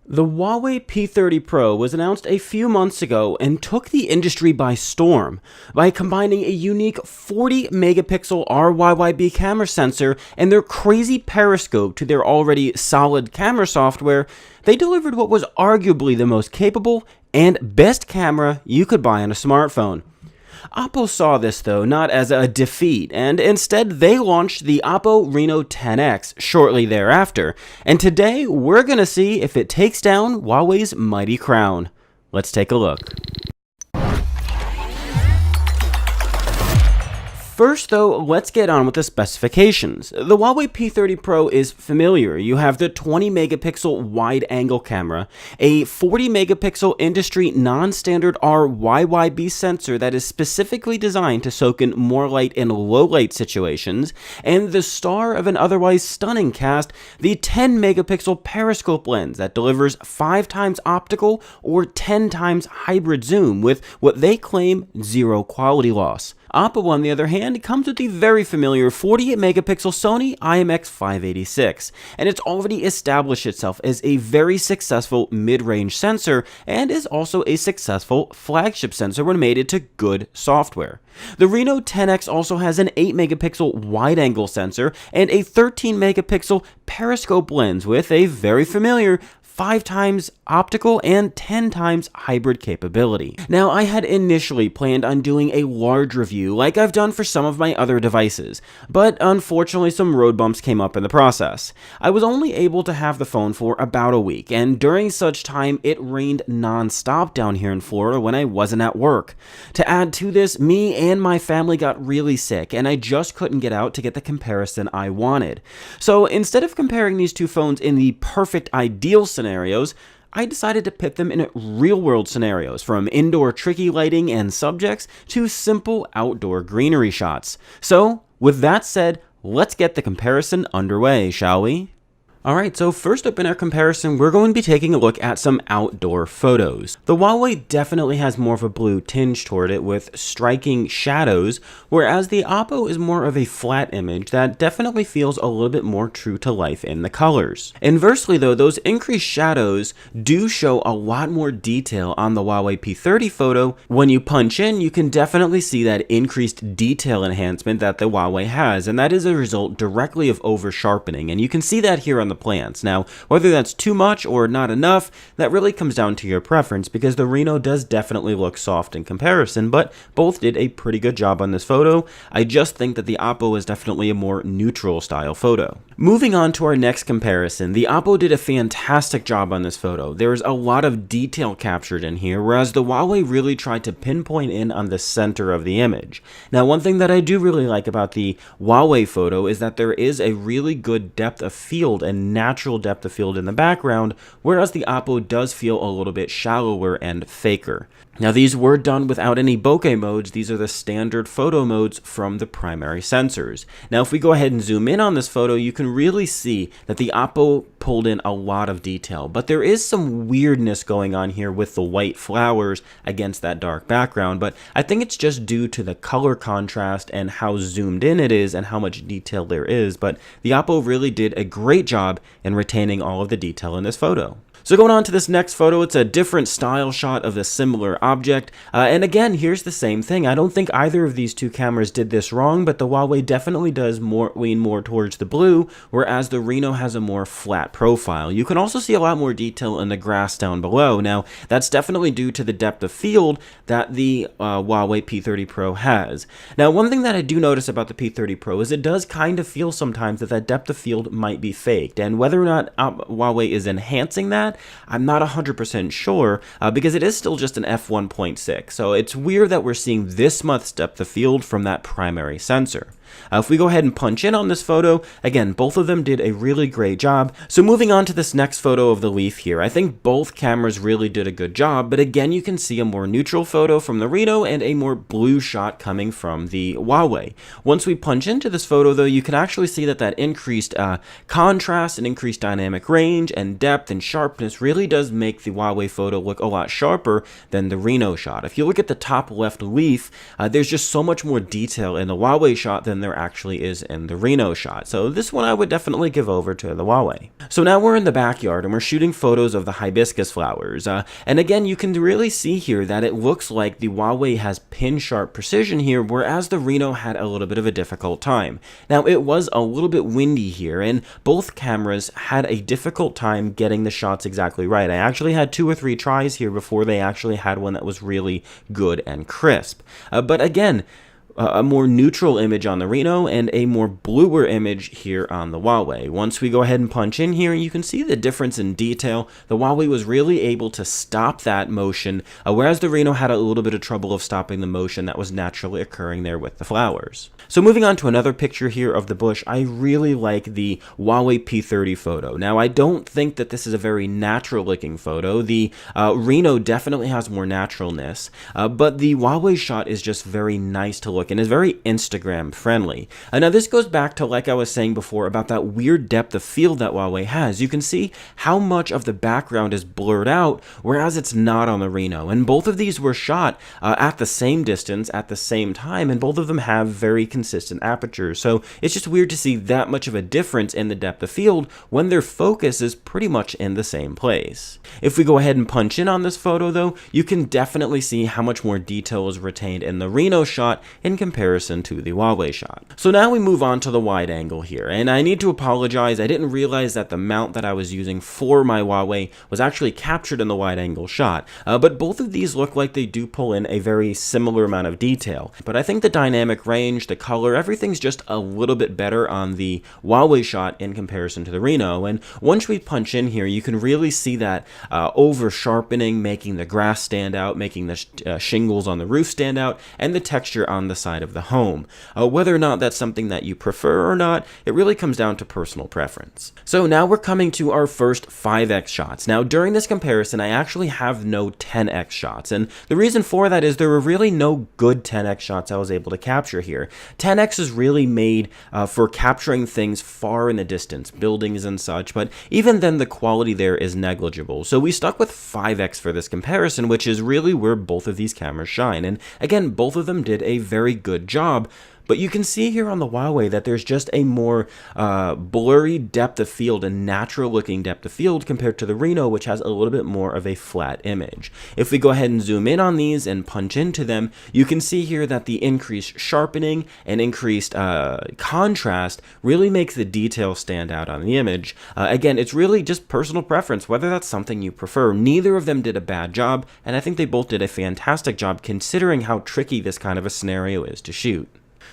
The Huawei P30 Pro was announced a few months ago and took the industry by storm by combining a unique 40 megapixel RYYB camera sensor and their crazy periscope to their already solid camera software. They delivered what was arguably the most capable and best camera you could buy on a smartphone. Oppo saw this though not as a defeat, and instead they launched the Oppo Reno 10X shortly thereafter, and today we're gonna see if it takes down Huawei's mighty crown. Let's take a look. First though, let's get on with the specifications. The Huawei P30 Pro is familiar. You have the 20 megapixel wide angle camera, a 40 megapixel industry non-standard RYYB sensor that is specifically designed to soak in more light in low light situations, and the star of an otherwise stunning cast, the 10 megapixel periscope lens that delivers 5 times optical or 10 times hybrid zoom with what they claim zero quality loss. Oppo, on the other hand, comes with the very familiar 48 megapixel Sony IMX586, and it's already established itself as a very successful mid-range sensor and is also a successful flagship sensor when mated to good software. The Reno 10X also has an 8 megapixel wide-angle sensor and a 13 megapixel periscope lens with a very familiar 5 times optical and 10 times hybrid capability. Now, I had initially planned on doing a large review like I've done for some of my other devices, but unfortunately some road bumps came up in the process. I was only able to have the phone for about a week, and during such time it rained non-stop down here in Florida when I wasn't at work. To add to this, me and my family got really sick, and I just couldn't get out to get the comparison I wanted. So instead of comparing these two phones in the perfect ideal scenarios, I decided to pit them in real-world scenarios, from indoor tricky lighting and subjects to simple outdoor greenery shots. So, with that said, let's get the comparison underway, shall we? Alright, so first up in our comparison, we're going to be taking a look at some outdoor photos. The Huawei definitely has more of a blue tinge toward it with striking shadows, whereas the Oppo is more of a flat image that definitely feels a little bit more true to life in the colors. Inversely though, those increased shadows do show a lot more detail on the Huawei P30 photo. When you punch in, you can definitely see that increased detail enhancement that the Huawei has, and that is a result directly of over sharpening, and you can see that here on the plants. Now, whether that's too much or not enough, that really comes down to your preference, because the Reno does definitely look soft in comparison, but both did a pretty good job on this photo. I just think that the Oppo is definitely a more neutral style photo. Moving on to our next comparison, the Oppo did a fantastic job on this photo. There's a lot of detail captured in here, whereas the Huawei really tried to pinpoint in on the center of the image. Now, one thing that I do really like about the Huawei photo is that there is a really good depth of field and natural depth of field in the background, whereas the Oppo does feel a little bit shallower and faker. Now, these were done without any bokeh modes. These are the standard photo modes from the primary sensors. Now, if we go ahead and zoom in on this photo, you can really see that the Oppo pulled in a lot of detail, but there is some weirdness going on here with the white flowers against that dark background, but I think it's just due to the color contrast and how zoomed in it is and how much detail there is, but the Oppo really did a great job in retaining all of the detail in this photo. So going on to this next photo, it's a different style shot of a similar object, and again, here's the same thing. I don't think either of these two cameras did this wrong, but the Huawei definitely does lean more towards the blue, whereas the Reno has a more flat profile. You can also see a lot more detail in the grass down below. Now, that's definitely due to the depth of field that the Huawei P30 Pro has. Now, one thing that I do notice about the P30 Pro is it does kind of feel sometimes that that depth of field might be faked, and whether or not Huawei is enhancing that, I'm not 100% sure, because it is still just an f1.6, so it's weird that we're seeing this much depth of field from that primary sensor. If we go ahead and punch in on this photo, again, both of them did a really great job. So moving on to this next photo of the leaf here, I think both cameras really did a good job, but again, you can see a more neutral photo from the Reno and a more blue shot coming from the Huawei. Once we punch into this photo, though, you can actually see that that increased contrast and increased dynamic range and depth and sharpness really does make the Huawei photo look a lot sharper than the Reno shot. If you look at the top left leaf, there's just so much more detail in the Huawei shot than than there actually is in the Reno shot. So this one I would definitely give over to the Huawei. So now we're in the backyard and we're shooting photos of the hibiscus flowers. And again, you can really see here that it looks like the Huawei has pin sharp precision here, whereas the Reno had a little bit of a difficult time. Now it was a little bit windy here, and both cameras had a difficult time getting the shots exactly right. I actually had 2 or 3 tries here before they actually had one that was really good and crisp. But again, a more neutral image on the Reno and a more bluer image here on the Huawei. Once we go ahead and punch in here, you can see the difference in detail. The Huawei was really able to stop that motion, whereas the Reno had a little bit of trouble of stopping the motion that was naturally occurring there with the flowers. So moving on to another picture here of the bush, I really like the Huawei P30 photo. Now I don't think that this is a very natural looking photo. The Reno definitely has more naturalness, but the Huawei shot is just very nice to look and is very Instagram friendly. Now this goes back to, like I was saying before, about that weird depth of field that Huawei has. You can see how much of the background is blurred out, whereas it's not on the Reno. And both of these were shot at the same distance at the same time, and both of them have very consistent apertures. So it's just weird to see that much of a difference in the depth of field when their focus is pretty much in the same place. If we go ahead and punch in on this photo though, you can definitely see how much more detail is retained in the Reno shot in comparison to the Huawei shot. So now we move on to the wide angle here, and I need to apologize. I didn't realize that the mount that I was using for my Huawei was actually captured in the wide angle shot, but both of these look like they do pull in a very similar amount of detail. But I think the dynamic range, the color, everything's just a little bit better on the Huawei shot in comparison to the Reno. And once we punch in here, you can really see that over sharpening, making the grass stand out, making the shingles on the roof stand out, and the texture on the side of the home. Whether or not that's something that you prefer or not, it really comes down to personal preference. So now we're coming to our first 5x shots. Now during this comparison, I actually have no 10x shots, and the reason for that is there were really no good 10x shots I was able to capture here. 10x is really made for capturing things far in the distance, buildings and such, but even then the quality there is negligible. So we stuck with 5x for this comparison, which is really where both of these cameras shine. And again, both of them did a very good job. But you can see here on the Huawei that there's just a more blurry depth of field and natural looking depth of field compared to the Reno, which has a little bit more of a flat image. If we go ahead and zoom in on these and punch into them, you can see here that the increased sharpening and increased contrast really makes the detail stand out on the image. Again, it's really just personal preference, whether that's something you prefer. Neither of them did a bad job, and I think they both did a fantastic job considering how tricky this kind of a scenario is to shoot.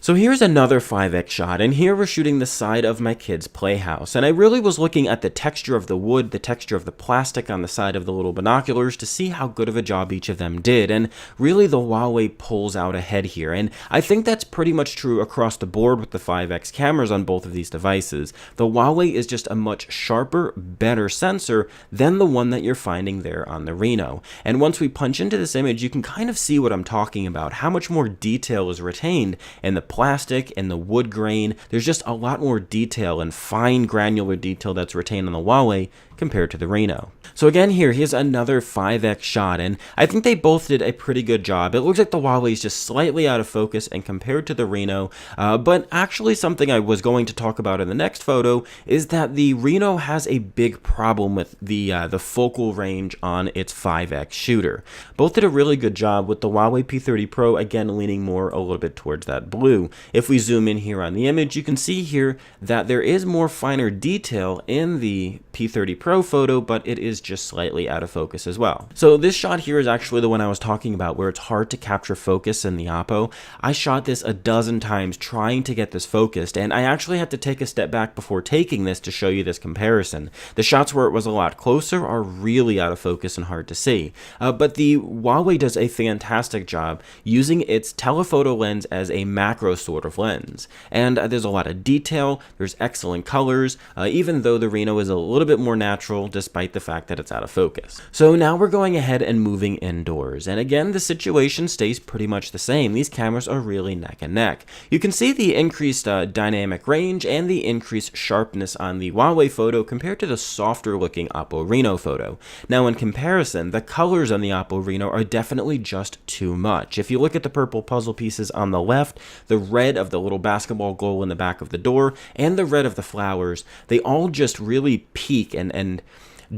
So here's another 5x shot, and here we're shooting the side of my kid's playhouse, and I really was looking at the texture of the wood, the texture of the plastic on the side of the little binoculars to see how good of a job each of them did, and really the Huawei pulls out ahead here, and I think that's pretty much true across the board with the 5x cameras on both of these devices. The Huawei is just a much sharper, better sensor than the one that you're finding there on the Reno, and once we punch into this image, you can kind of see what I'm talking about, how much more detail is retained in the plastic and the wood grain. There's just a lot more detail and fine granular detail that's retained on the Huawei compared to the Reno. So again here's another 5x shot, and I think they both did a pretty good job. It looks like the Huawei is just slightly out of focus and compared to the Reno, but actually something I was going to talk about in the next photo is that the Reno has a big problem with the focal range on its 5x shooter. Both did a really good job, with the Huawei P30 Pro again leaning more a little bit towards that blue. If we zoom in here on the image, you can see here that there is more finer detail in the P30 Pro photo, but it is just slightly out of focus as well. So this shot here is actually the one I was talking about, where it's hard to capture focus in the oppo. I shot this a dozen times trying to get this focused, and I actually had to take a step back before taking this to show you this comparison. The shots where it was a lot closer are really out of focus and hard to see, but the Huawei does a fantastic job using its telephoto lens as a macro sort of lens, and there's a lot of detail, there's excellent colors, even though the Reno is a little bit more natural natural despite the fact that it's out of focus. So now we're going ahead and moving indoors, and again the situation stays pretty much the same. These cameras are really neck and neck. You can see the increased dynamic range and the increased sharpness on the Huawei photo compared to the softer looking Oppo Reno photo. Now in comparison, the colors on the Oppo Reno are definitely just too much. If you look at the purple puzzle pieces on the left, the red of the little basketball goal in the back of the door, and the red of the flowers, they all just really peak and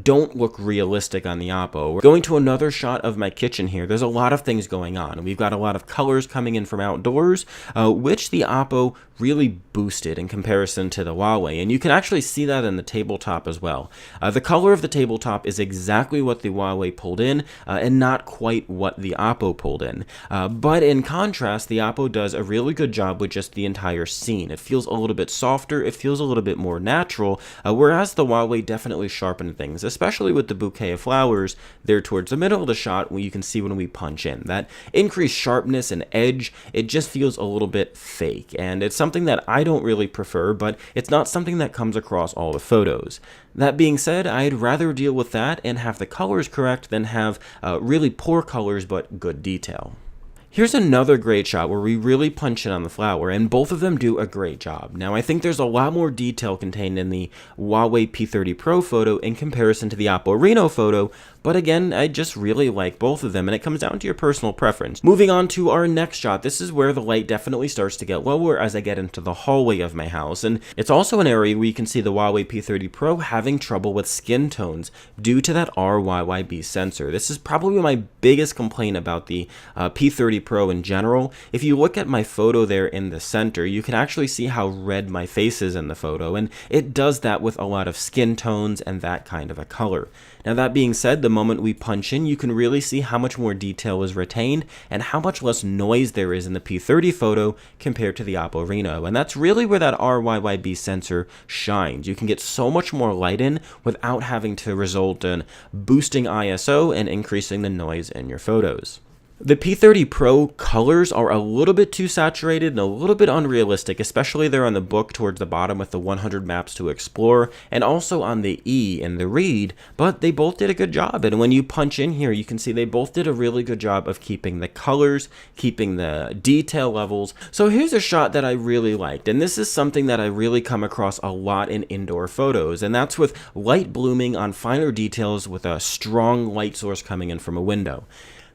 don't look realistic on the Oppo. We're going to another shot of my kitchen here. There's a lot of things going on. We've got a lot of colors coming in from outdoors, which the Oppo really boosted in comparison to the Huawei, and you can actually see that in the tabletop as well. The color of the tabletop is exactly what the Huawei pulled in, and not quite what the Oppo pulled in. But in contrast, the Oppo does a really good job with just the entire scene. It feels a little bit softer, it feels a little bit more natural, whereas the Huawei definitely sharpened things, especially with the bouquet of flowers there towards the middle of the shot, where you can see when we punch in. That increased sharpness and edge, it just feels a little bit fake, and it's something that I don't really prefer, but it's not something that comes across all the photos. That being said, I'd rather deal with that and have the colors correct than have really poor colors but good detail. Here's another great shot where we really punch in on the flower, and both of them do a great job. Now, I think there's a lot more detail contained in the Huawei P30 Pro photo in comparison to the Oppo Reno photo, but again, I just really like both of them, and it comes down to your personal preference. Moving on to our next shot, this is where the light definitely starts to get lower as I get into the hallway of my house, and it's also an area where you can see the Huawei P30 Pro having trouble with skin tones due to that RYYB sensor. This is probably my biggest complaint about the P30 Pro in general. If you look at my photo there in the center, you can actually see how red my face is in the photo, and it does that with a lot of skin tones and that kind of a color. Now that being said, the moment we punch in, you can really see how much more detail is retained and how much less noise there is in the P30 photo compared to the Oppo Reno, and that's really where that RYYB sensor shines. You can get so much more light in without having to result in boosting ISO and increasing the noise in your photos. The P30 Pro colors are a little bit too saturated and a little bit unrealistic, especially there on the book towards the bottom with the 100 maps to explore, and also on the E in the read, but they both did a good job. And when you punch in here, you can see they both did a really good job of keeping the colors, keeping the detail levels. So here's a shot that I really liked, and this is something that I really come across a lot in indoor photos, and that's with light blooming on finer details with a strong light source coming in from a window.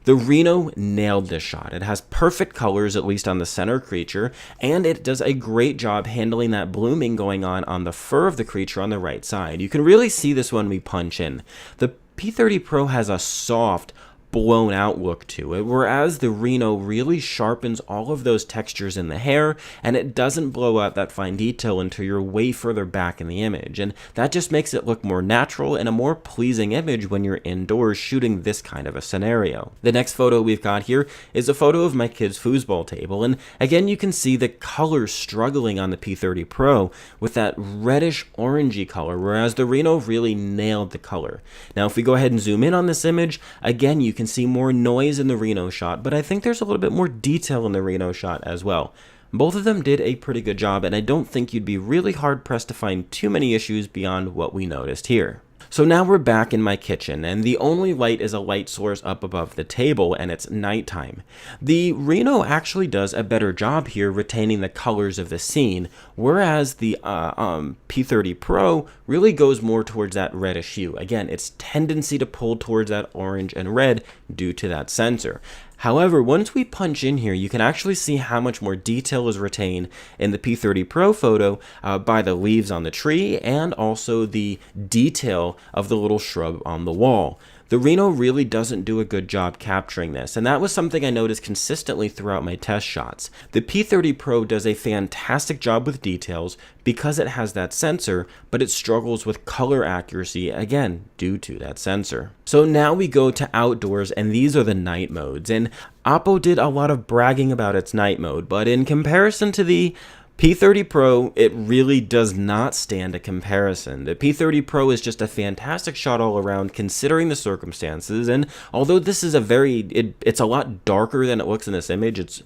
The Reno nailed this shot. It has perfect colors, at least on the center creature, and it does a great job handling that blooming going on the fur of the creature on the right side. You can really see this when we punch in. The P30 Pro has a soft, blown out look to it, whereas the Reno really sharpens all of those textures in the hair, and it doesn't blow out that fine detail until you're way further back in the image, and that just makes it look more natural and a more pleasing image when you're indoors shooting this kind of a scenario. The next photo we've got here is a photo of my kid's foosball table, and again you can see the colors struggling on the P30 Pro with that reddish orangey color, whereas the Reno really nailed the color. Now if we go ahead and zoom in on this image, again you can see more noise in the Reno shot, but I think there's a little bit more detail in the Reno shot as well. Both of them did a pretty good job, and I don't think you'd be really hard pressed to find too many issues beyond what we noticed here. So now we're back in my kitchen, and the only light is a light source up above the table, and it's nighttime. The Reno actually does a better job here retaining the colors of the scene, whereas the P30 Pro really goes more towards that reddish hue. Again, its tendency to pull towards that orange and red due to that sensor. However, once we punch in here, you can actually see how much more detail is retained in the P30 Pro photo by the leaves on the tree and also the detail of the little shrub on the wall. The Reno really doesn't do a good job capturing this, and that was something I noticed consistently throughout my test shots. The P30 Pro does a fantastic job with details because it has that sensor, but it struggles with color accuracy, again, due to that sensor. So now we go to outdoors, and these are the night modes, and Oppo did a lot of bragging about its night mode, but in comparison to the P30 Pro, it really does not stand a comparison. The P30 Pro is just a fantastic shot all around considering the circumstances, and although this is it's a lot darker than it looks in this image,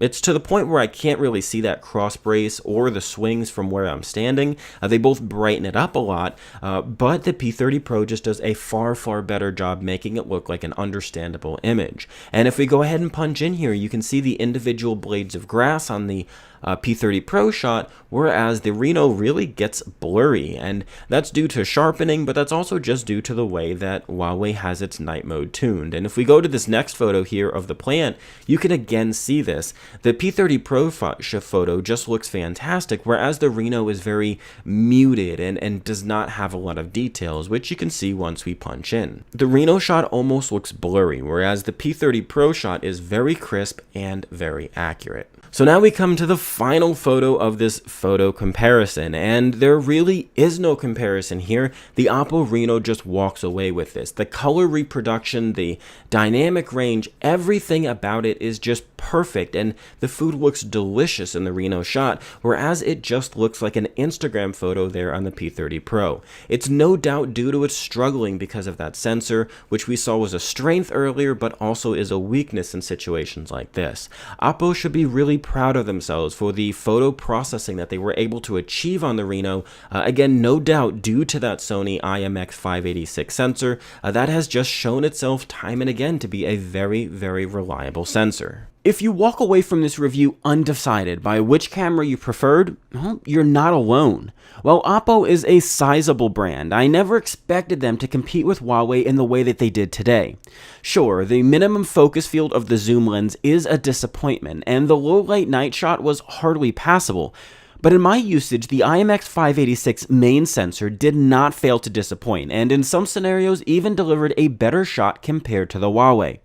It's to the point where I can't really see that cross brace or the swings from where I'm standing. They both brighten it up a lot, but the P30 Pro just does a far, far better job making it look like an understandable image. And if we go ahead and punch in here, you can see the individual blades of grass on the P30 Pro shot, whereas the Reno really gets blurry, and that's due to sharpening, but that's also just due to the way that Huawei has its night mode tuned. And if we go to this next photo here of the plant, you can again see this. The P30 Pro photo just looks fantastic, whereas the Reno is very muted and does not have a lot of details, which you can see once we punch in. The Reno shot almost looks blurry, whereas the P30 Pro shot is very crisp and very accurate. So now we come to the final photo of this photo comparison, and there really is no comparison here. The Oppo Reno just walks away with this. The color reproduction, the dynamic range, everything about it is just perfect, and the food looks delicious in the Reno shot, whereas it just looks like an Instagram photo there on the P30 Pro. It's no doubt due to its struggling because of that sensor, which we saw was a strength earlier, but also is a weakness in situations like this. Oppo should be really proud of themselves for the photo processing that they were able to achieve on the Reno. Again, no doubt due to that Sony IMX586 sensor that has just shown itself time and again to be a very, very reliable sensor. If you walk away from this review undecided by which camera you preferred, well, you're not alone. While Oppo is a sizable brand, I never expected them to compete with Huawei in the way that they did today. Sure, the minimum focus field of the zoom lens is a disappointment, and the low light night shot was hardly passable. But in my usage, the IMX586 main sensor did not fail to disappoint, and in some scenarios even delivered a better shot compared to the Huawei.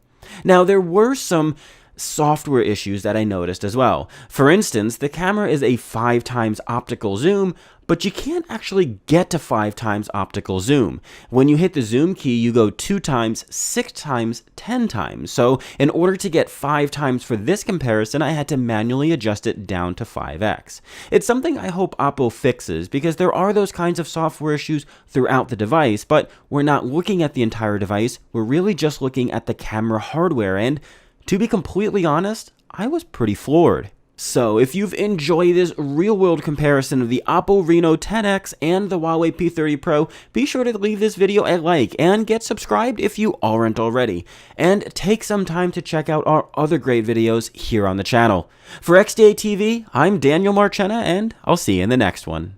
Now, there were some software issues that I noticed as well. For instance, the camera is a 5x optical zoom, but you can't actually get to 5x optical zoom. When you hit the zoom key, you go 2x, 6x, 10x. So in order to get 5x for this comparison, I had to manually adjust it down to 5x. It's something I hope Oppo fixes, because there are those kinds of software issues throughout the device, but we're not looking at the entire device, we're really just looking at the camera hardware, and to be completely honest, I was pretty floored. So, if you've enjoyed this real-world comparison of the Oppo Reno 10X and the Huawei P30 Pro, be sure to leave this video a like and get subscribed if you aren't already. And take some time to check out our other great videos here on the channel. For XDA TV, I'm Daniel Marchena, and I'll see you in the next one.